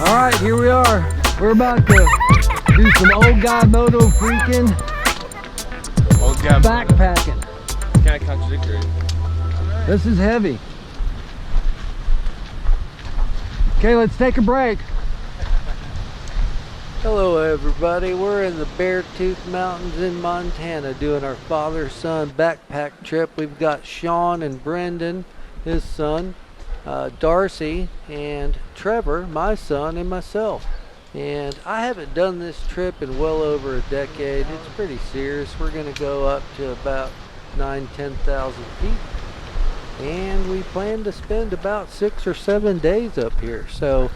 All right, here we are. We're about to do some old guy moto freaking backpacking. Kind of contradictory. This is heavy. Okay, let's take a break. Hello everybody, we're in the Beartooth Mountains in Montana doing our father-son backpack trip. We've got Sean and Brendan, his son, Darcy and Trevor, my son, and myself. And I haven't done this trip in well over a decade. It's pretty serious. We're going to go up to about 9,000–10,000 feet. And we plan to spend about 6 or 7 days up here. So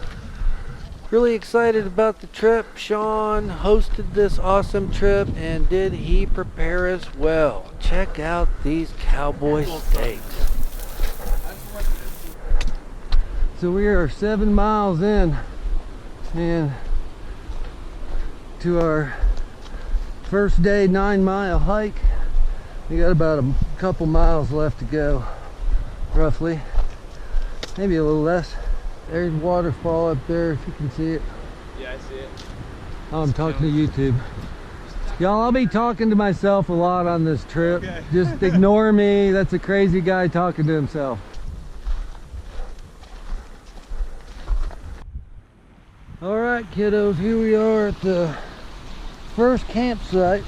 really excited about the trip. Sean hosted this awesome trip, and did he prepare us well. Check out these cowboy steaks. So we are 7 miles in and to our first day 9-mile hike. We got about a couple miles left to go, roughly, maybe a little less. There's waterfall up there, if you can see it. Yeah, I see it. Oh, I'm talking to YouTube. Y'all, I'll be talking to myself a lot on this trip. Okay. Just ignore me. That's a crazy guy talking to himself. All right, kiddos, here we are at the first campsite.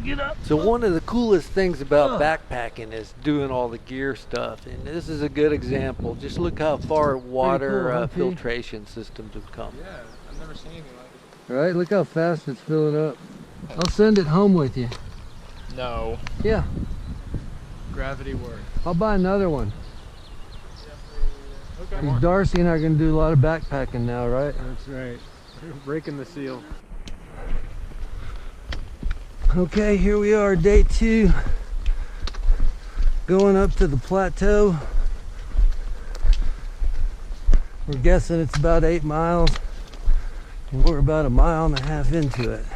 Get up. So one of the coolest things about backpacking is doing all the gear stuff, and this is a good example. Just look how far water cool, filtration systems have come. Yeah, I've never seen anything like it. Right, look how fast it's filling up. I'll send it home with you. No. Yeah. Gravity work. I'll buy another one. Okay. Darcy and I are going to do a lot of backpacking now, right? That's right. We're breaking the seal. Okay, here we are, day 2, going up to the plateau. We're guessing it's about 8 miles, and we're about 1.5 miles into it.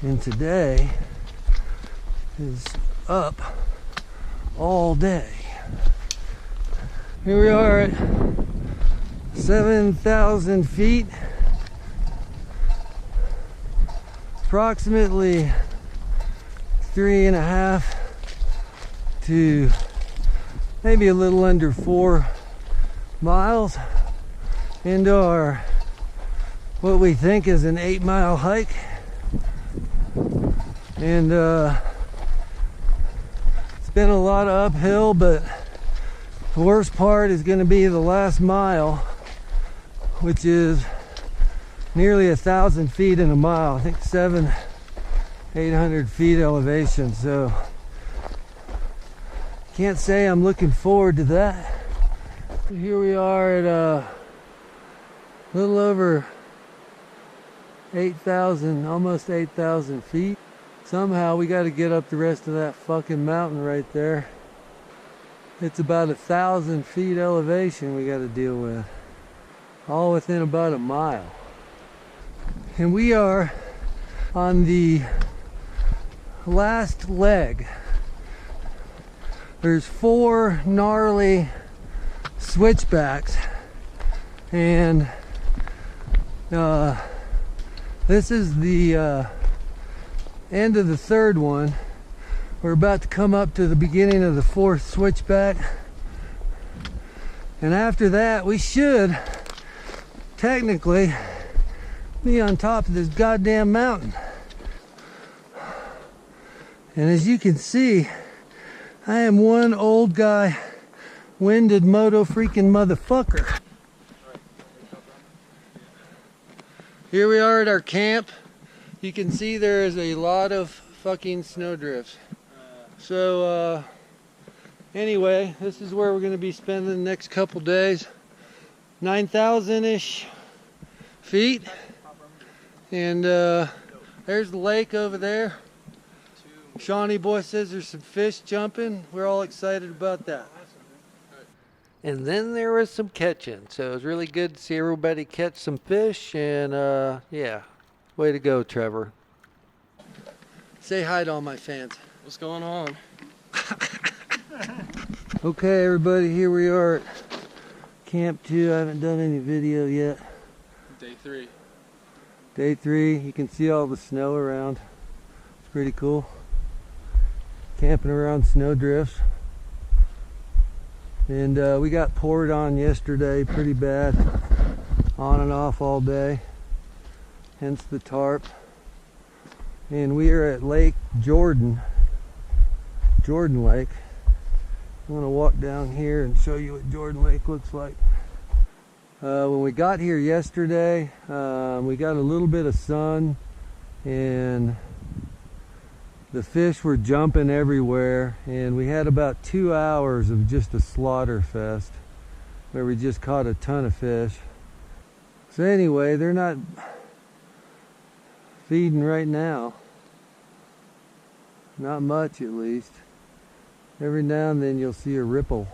And today is up all day. Here we are at 7,000 feet. Approximately 3.5 to maybe a little under 4 miles into our what we think is an 8-mile hike. And it's been a lot of uphill, but the worst part is going to be the last mile, which is nearly 1,000 feet in a mile. I think 700–800 feet elevation. So can't say I'm looking forward to that. Here we are at a little over 8,000, almost 8,000 feet. Somehow we got to get up the rest of that fucking mountain right there. It's about 1,000 feet elevation we got to deal with, all within about a mile. And we are on the last leg. There's 4 gnarly switchbacks, and this is the end of the 3rd one. We're about to come up to the beginning of the 4th switchback, and after that we should technically be on top of this goddamn mountain. And as you can see, I am one old guy winded moto freaking motherfucker. Here we are at our camp. You can see there is a lot of fucking snowdrifts. So anyway, this is where we're going to be spending the next couple days. 9,000-ish feet. And there's the lake over there. Shawnee boy says there's some fish jumping. We're all excited about that. And then there was some catching. So it was really good to see everybody catch some fish. And yeah, way to go, Trevor. Say hi to all my fans. What's going on? Okay, everybody, here we are at Camp 2, I haven't done any video yet. Day 3. Day 3, you can see all the snow around. It's pretty cool. Camping around snow drifts. And we got poured on yesterday pretty bad. On and off all day. Hence the tarp. And we are at Lake Jordan. Jordan Lake. I'm going to walk down here and show you what Jordan Lake looks like. When we got here yesterday, we got a little bit of sun and the fish were jumping everywhere, and we had about 2 hours of just a slaughter fest where we just caught a ton of fish. So anyway, they're not feeding right now. Not much, at least. Every now and then you'll see a ripple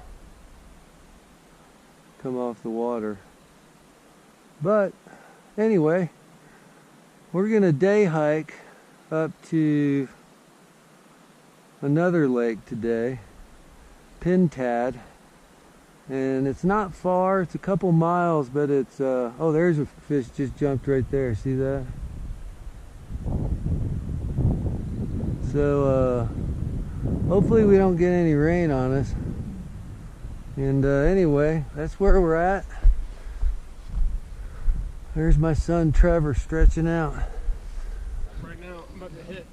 come off the water. But anyway, we're gonna day hike up to another lake today, Pintad, and it's not far. It's a couple miles, but it's oh, there's a fish just jumped right there. See that? So hopefully we don't get any rain on us. And anyway, that's where we're at. There's my son Trevor stretching out. Right now, I'm about to hit.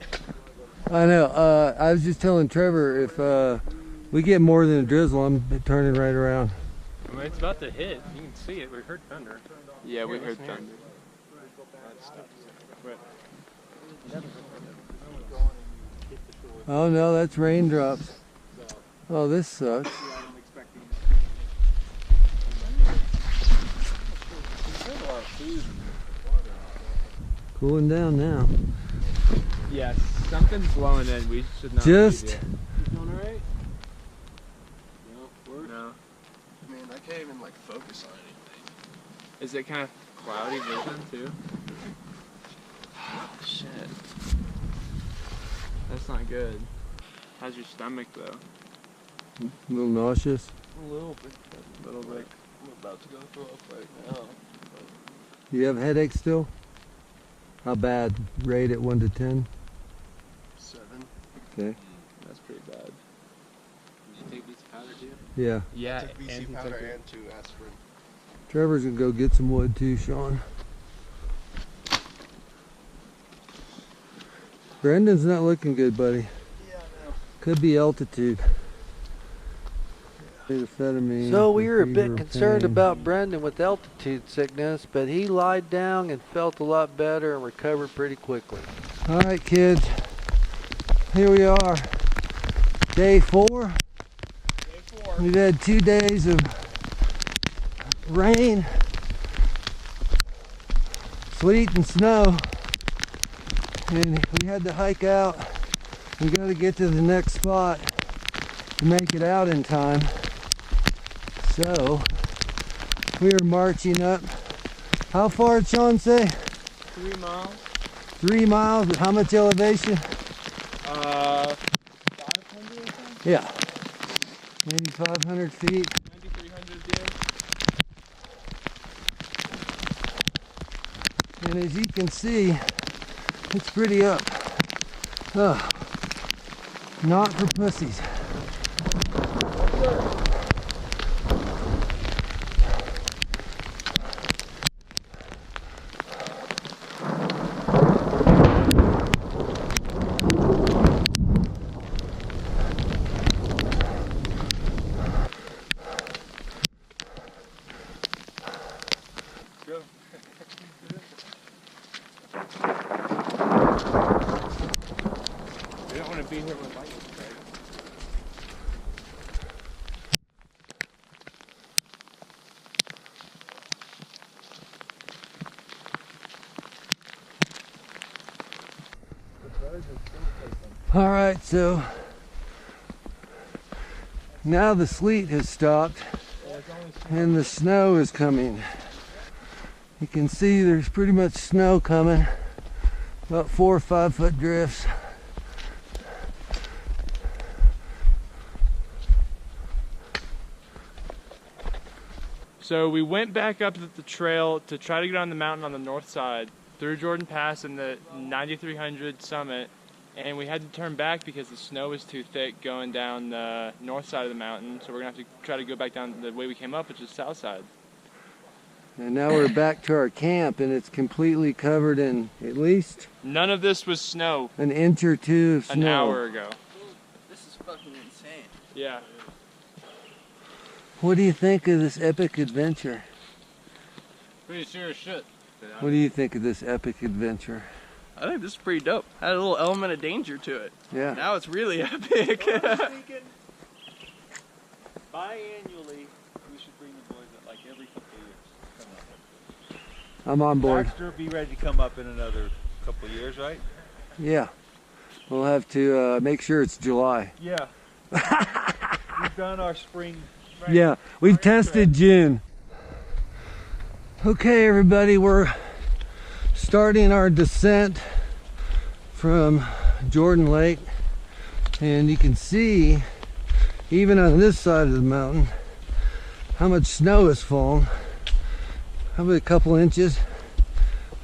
I know. I was just telling Trevor, if we get more than a drizzle, I'm turning right around. I mean, it's about to hit. You can see it. We heard thunder. Yeah, we heard thunder. Oh no, that's raindrops. Oh, this sucks. Cooling down now. Yes, something's blowing in. We should not. Just. You doing alright? No. No. I mean, I can't even like focus on anything. Is it kind of cloudy vision too? Oh shit. That's not good. How's your stomach though? A little nauseous. A little bit. A little bit. I'm about to go throw up right now. Do you have headaches still? How bad? Rate at 1 to 10? 7. Okay. That's pretty bad. Did you take BC powder too? Yeah. Yeah. Took BC powder and 2 aspirin. Trevor's gonna go get some wood too, Sean. Brendan's not looking good, buddy. Yeah, I know. Could be altitude. So we were a bit concerned about Brendan with altitude sickness, but he lied down and felt a lot better and recovered pretty quickly. All right, kids. Here we are. Day 4. Day 4. We've had 2 days of rain, sleet, and snow. And we had to hike out. We got to get to the next spot to make it out in time. So we are marching up. How far did Sean say? 3 miles. 3 miles. With how much elevation? 500 or something? Yeah. Maybe 500 feet. Maybe 300, yeah. And as you can see, it's pretty up. Oh, not for pussies. We don't want to be here with lightning strikes. All right, so now the sleet has stopped and the snow is coming. You can see there's pretty much snow coming, about 4 or 5 foot drifts. So we went back up the trail to try to get on the mountain on the north side, through Jordan Pass and the 9300 summit, and we had to turn back because the snow was too thick going down the north side of the mountain, so we're going to have to try to go back down the way we came up, which is south side. And now we're back to our camp, and it's completely covered in at least None of this was snow an inch or two of snow. an hour ago. This is fucking insane. Yeah. What do you think of this epic adventure? Pretty serious shit. What do you think of this epic adventure? I think this is pretty dope. Had a little element of danger to it. Yeah. Now it's really epic. Biannually, we should bring the boys up like every couple of years. Come up. I'm on board. Baxter, be ready to come up in another couple of years, right? Yeah. We'll have to make sure it's July. Yeah. We've done our spring. Yeah, we've tested June. Okay, everybody, we're starting our descent from Jordan Lake, and you can see, even on this side of the mountain, how much snow has fallen. Probably a couple inches.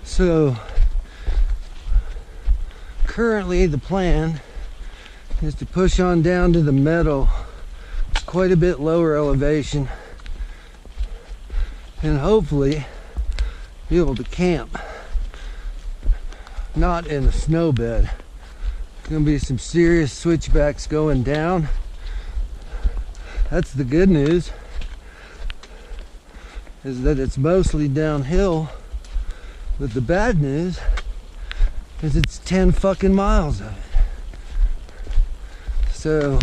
So currently the plan is to push on down to the meadow. It's quite a bit lower elevation, and hopefully be able to camp not in a snow bed. There's gonna be some serious switchbacks going down. That's the good news, is that it's mostly downhill, but the bad news is it's 10 fucking miles of it. So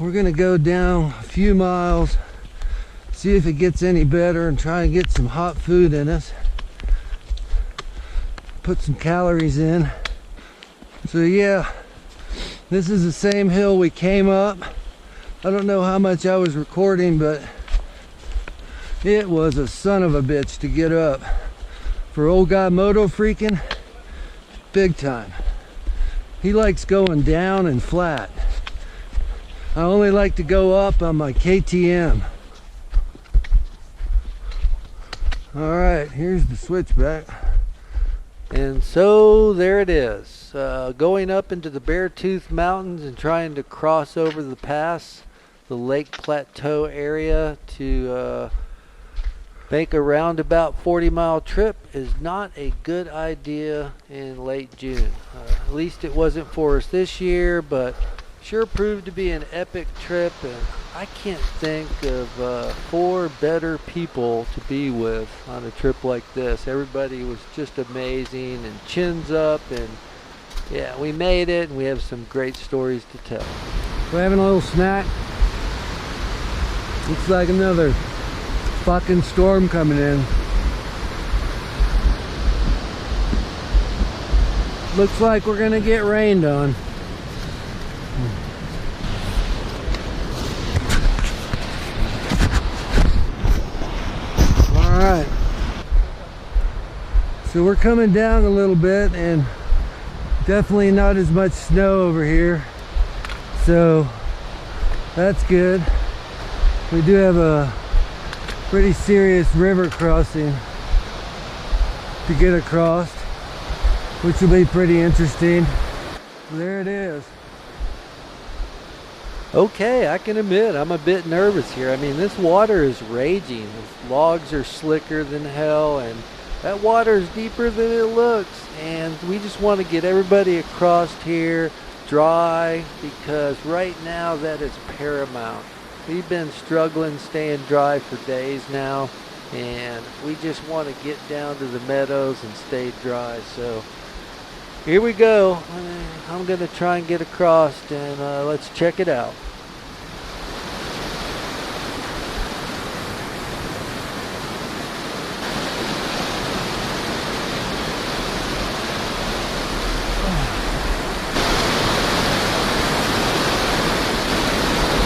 we're gonna go down a few miles, see if it gets any better, and try and get some hot food in us, put some calories in. So yeah, this is the same hill we came up. I don't know how much I was recording, but it was a son of a bitch to get up. For old guy moto freaking, big time. He likes going down and flat. I only like to go up on my KTM. All right, here's the switchback. And so there it is, going up into the Beartooth Mountains and trying to cross over the pass, the Lake Plateau area, to make a roundabout 40-mile trip is not a good idea in late June. At least it wasn't for us this year, but sure proved to be an epic trip, and I can't think of 4 better people to be with on a trip like this. Everybody was just amazing, and chins up, and yeah, we made it, and we have some great stories to tell. We're having a little snack. Looks like another fucking storm coming in. Looks like we're gonna get rained on. Alright, so we're coming down a little bit, and definitely not as much snow over here, so that's good. We do have a pretty serious river crossing to get across, which will be pretty interesting. There it is. Okay, I can admit I'm a bit nervous here. I mean, this water is raging. The logs are slicker than hell, and that water is deeper than it looks. And we just want to get everybody across here dry, because right now that is paramount. We've been struggling staying dry for days now, and we just want to get down to the meadows and stay dry. So here we go. I'm going to try and get across, and let's check it out.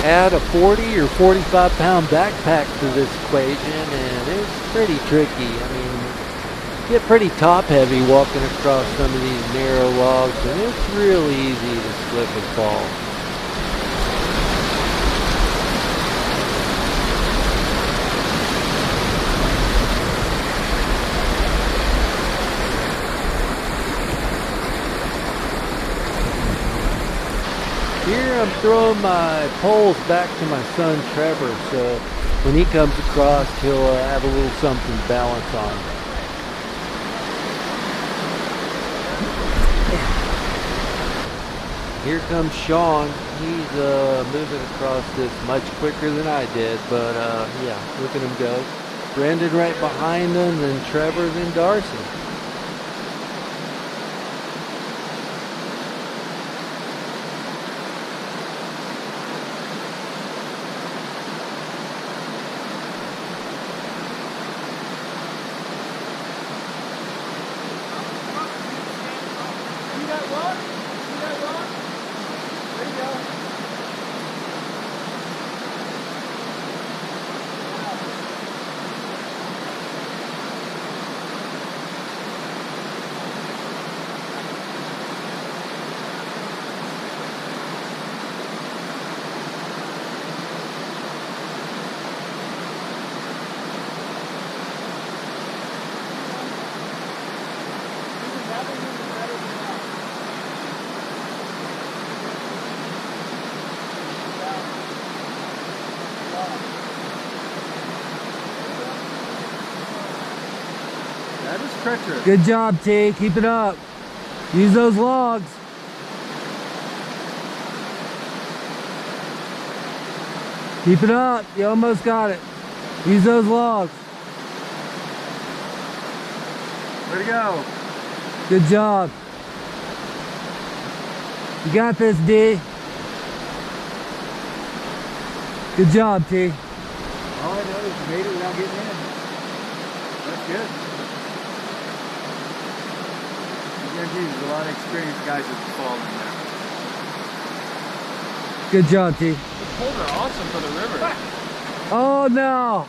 Add a 40 or 45 pound backpack to this equation, and it's pretty tricky. I mean, get pretty top heavy walking across some of these narrow logs, and it's real easy to slip and fall. throwing my poles back to my son Trevor, so when he comes across, he'll have a little something to balance on. Here comes Sean. He's moving across this much quicker than I did, but yeah, look at him go. Brendan right behind him, then Trevor, then Darcy. That is treacherous. Good job, T. Keep it up. Use those logs. Keep it up. You almost got it. Use those logs. Where'd it go? Good job. You got this, D. Good job, T. All I know is you made it without getting in. That's good. I guarantee there's a lot of experienced guys that have fallen there. Good job, T. The poles are awesome for the river. Oh, no.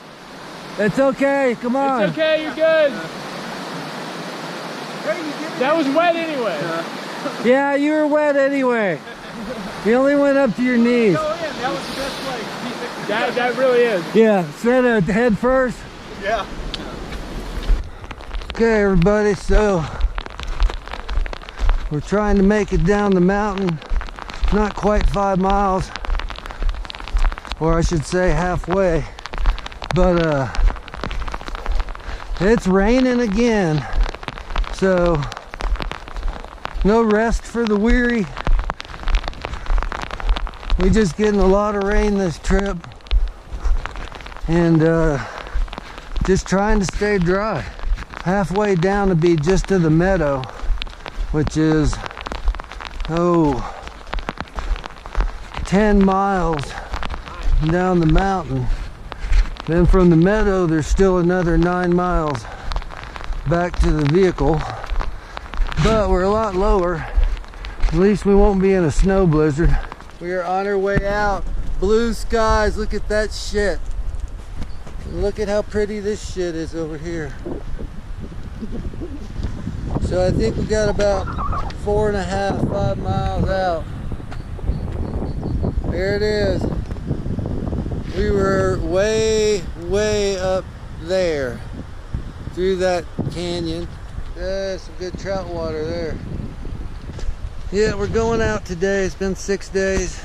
It's okay. Come on. It's okay, you're good. That was wet anyway. Yeah, you were wet anyway. You only went up to your knees. That was the best way. That really is. Yeah, straight out head first. Yeah. Okay, everybody, so we're trying to make it down the mountain. Not quite 5 miles, or I should say halfway, but it's raining again, so no rest for the weary. We just getting a lot of rain this trip, and just trying to stay dry. Halfway down to be just to the meadow, which is 10 miles down the mountain. Then from the meadow there's still another 9 miles back to the vehicle, but we're a lot lower. At least we won't be in a snow blizzard. We are on our way out. Blue skies, look at that shit. And look at how pretty this shit is over here. So I think we got about 4.5, 5 miles out. There it is. We were way up there through that canyon. There's some good trout water there. Yeah, we're going out today. It's been 6 days.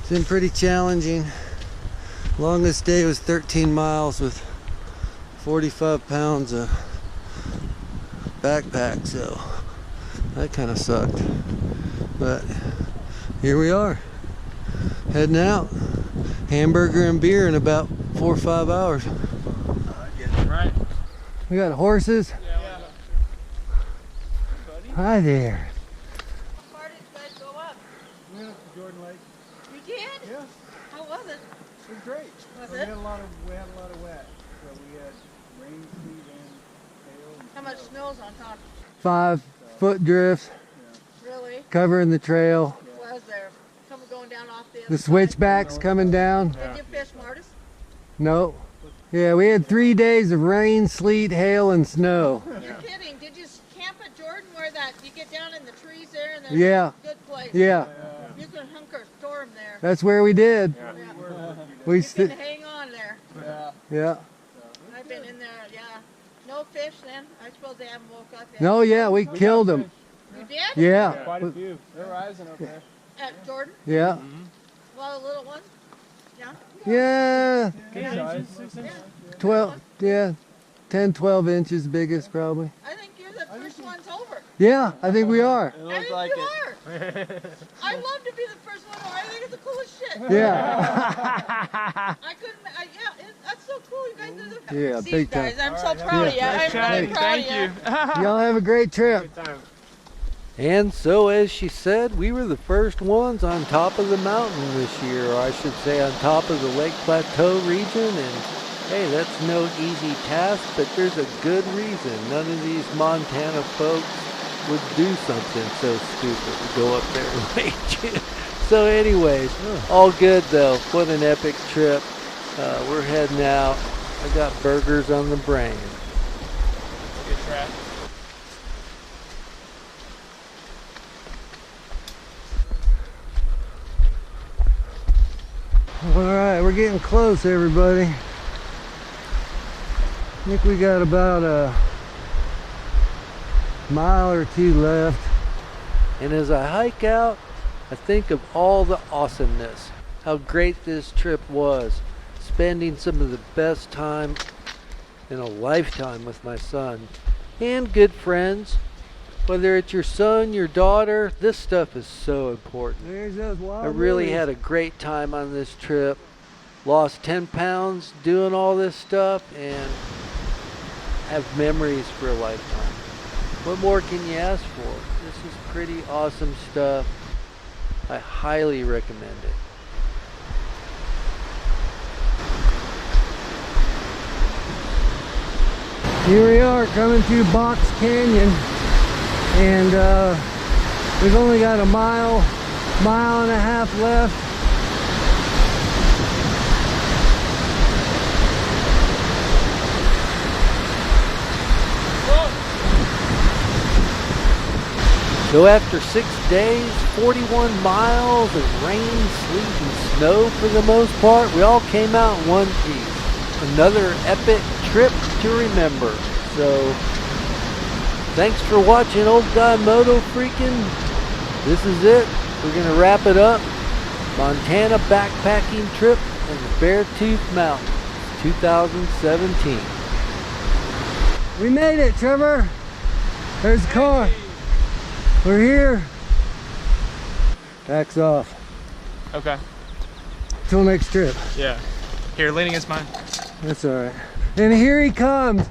It's been pretty challenging. Longest day was 13 miles with 45 pounds of backpack, so that kind of sucked. But here we are, heading out. Hamburger and beer in about 4 or 5 hours. Right. We got horses. Yeah. Hi there. How far did you guys go up? We went up to Jordan Lake. You did? Yeah, How was it? it was great. Was We it? had a lot of wet. So we had rain, sleet, and hail. And How much snow. snow's on top? 5-foot drifts Really? covering the trail. Was there? Some going down off the other The side? switchbacks coming down. Did you fish, Martis? No. Yeah, we had 3 days of rain, sleet, hail, and snow. You're kidding. Did you camp at Jordan where that you get down in the trees there and there's Yeah. a good place? Yeah, You can hunker storm there. that's where we did. Yeah. We You can st- hang on there. yeah. I've been in there, yeah. No fish then? I suppose they haven't woke up yet. No, yeah, we killed them. You did? Yeah. Quite a few. They're rising up there. At Jordan? Yeah. A lot of little ones? Yeah. Yeah. Good size. 12. Yeah. 10, 12 inches biggest probably. I think you're the first ones over. Yeah, I think we are. It I looks think like you it. are. I love to be the first one over. I think it's the coolest shit. Yeah. I couldn't. That's so cool. You guys are the Yeah, See, big time. guys, I'm so proud of you. I'm really proud Thank of you. Y'all have a great trip. Good time. And so, as she said, we were the first ones on top of the mountain this year, or I should say on top of the Lake Plateau region. And hey, that's no easy task, but there's a good reason. None of these Montana folks would do something so stupid to go up there and wait you. So anyways, all good though. What an epic trip. We're heading out. I got burgers on the brain. Good track. All right, we're getting close, everybody. I think we got about a mile or two left. And as I hike out, I think of all the awesomeness, how great this trip was, spending some of the best time in a lifetime with my son and good friends. Whether it's your son, your daughter, this stuff is so important. There's those wild I really lilies. had a great time on this trip. Lost 10 pounds doing all this stuff and have memories for a lifetime. What more can you ask for? This is pretty awesome stuff. I highly recommend it. Here we are coming through Box Canyon, and we've only got a mile and a half left. So after 6 days, 41 miles of rain, sleet, and snow for the most part, we all came out in one piece. Another epic trip to remember. So thanks for watching Old Guy Moto Freaking. This is it. We're going to wrap it up. Montana backpacking trip in the Beartooth Mountains, 2017. We made it, Trevor. There's the car. We're here. Backs off. Okay. Till next trip. Yeah. Here, lean against mine. That's all right. And here he comes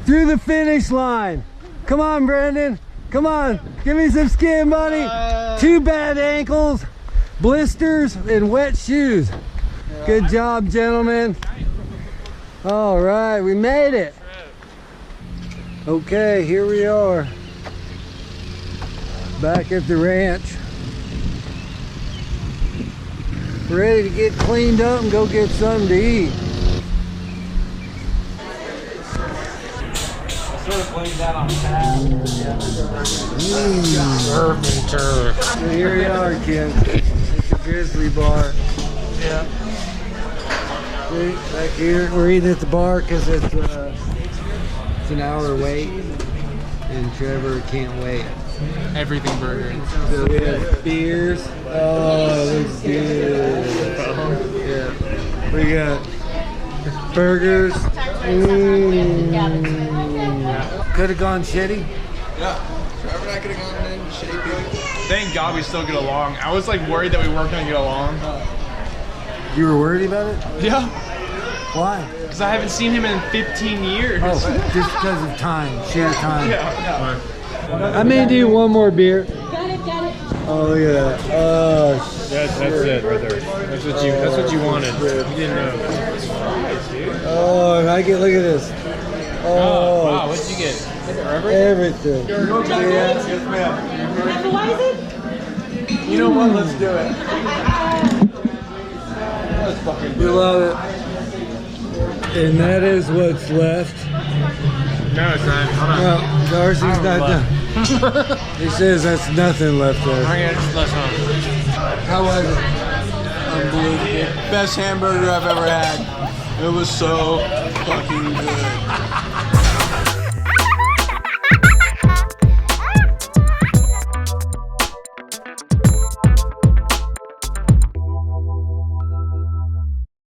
through the finish line. Come on, Brandon. Come on. Give me some skin, buddy. 2 bad ankles, blisters, and wet shoes. Good job, gentlemen. All right, we made it. Okay, here we are. Back at the ranch. We're ready to get cleaned up and go get something to eat. So here we are, kids. It's a grizzly bar. Yeah. See, back here, we're eating at the bar because it's an hour wait, and Trevor can't wait. Everything burger. So we have beers. Oh, it looks good. Yeah. We got burgers. Could have gone shitty. Yeah, Trevor and I could have gone in shaky. Thank God we still get along. I was like worried that we weren't gonna get along. You were worried about it? Yeah. Why? Because I haven't seen him in 15 years. Oh, just because of time, sheer time. Yeah. I may do one more beer. Got it, got it. Oh, look at that. Oh, That's it right there. That's what you wanted. You didn't know. oh, and I get, look at this. Oh, Wow, what'd you get? everything. Yeah. You know what? Let's do it. We love it. And that is what's left. No, it's not. Hold on. Well, Darcy's not done. He says that's nothing left there. Okay, let's go. How was it? Unbelievable. Best hamburger I've ever had. It was so fucking good.